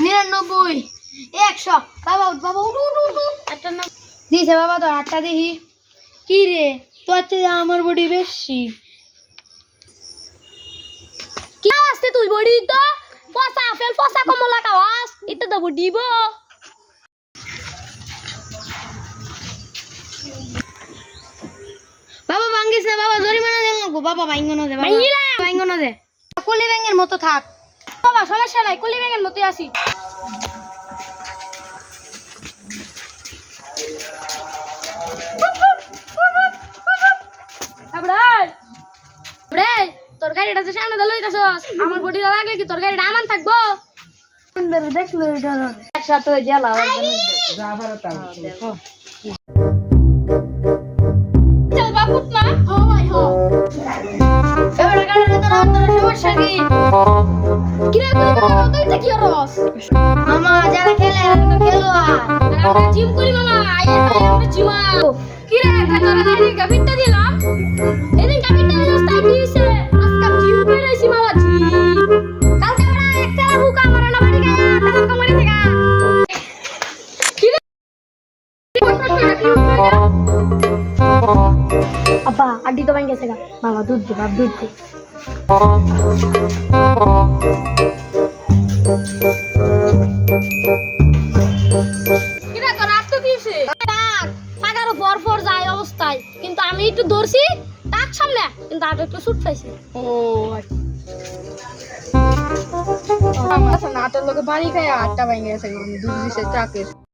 99 100 বাবা উঠ বাবা উঠ উঠ উঠ একটা না দিছে বাবা তো আটটা দেখি কি রে তো আচ্ছা আমার বডি বেশি কি আসছে তুই বডি তো ফসা ফেল ফসা কমলা কাওয়াস এটা তো বডিব বাবা ভাঙ্গিস না বাবা জরিমানা দেন গো বাবা ভাঙ্গনো দে বাবা ভাঙ্গনো দে কলি ব্যাঙের মতো থাক বাবা সমস্যা নাই কলি ব্যাঙের মতই আসি তরকারিটা তো সামনে দলই তাছস আমার বডিটা লাগলে কি তরকারিটা আমান থাকবো সুন্দর দেখলো এটা একসাথে জ্বালা যা ভারতা চল বাপুত না হয় হ এবারে গাড়িতে তো রাত ধরে সমস্যা কি কি রে তুই তো কি রস মামা যারা খেলে তো খেলো আর আমরা জিম করি মামা আমরা জিমাও কি রে তোরা দাঁড়িয়ে কাপিটা দিলাম এদিন কাপিটা রাস্তায় দিয়েছে আজকে জিম করেছি মামা জি কালকে বড় একটা হুকা মারা না বাড়ি গায়া টাকা মারি থেকে কি রে আব্বা আড্ডি তো ভাঙ গেছে গা মামা দুধ দে বাপ দুধ দে কিরা তোর আত্ম কিছে টাক টাকার ভরভর যায় অবস্থায় কিন্তু আমি একটু ধরছি টাক সামনে কিন্তু আগে একটু ছুট পাইছি ও আমার নাটের লোকে বাড়ি খায় আটটা ভাঙে গেছে দুধ দিছে চাকের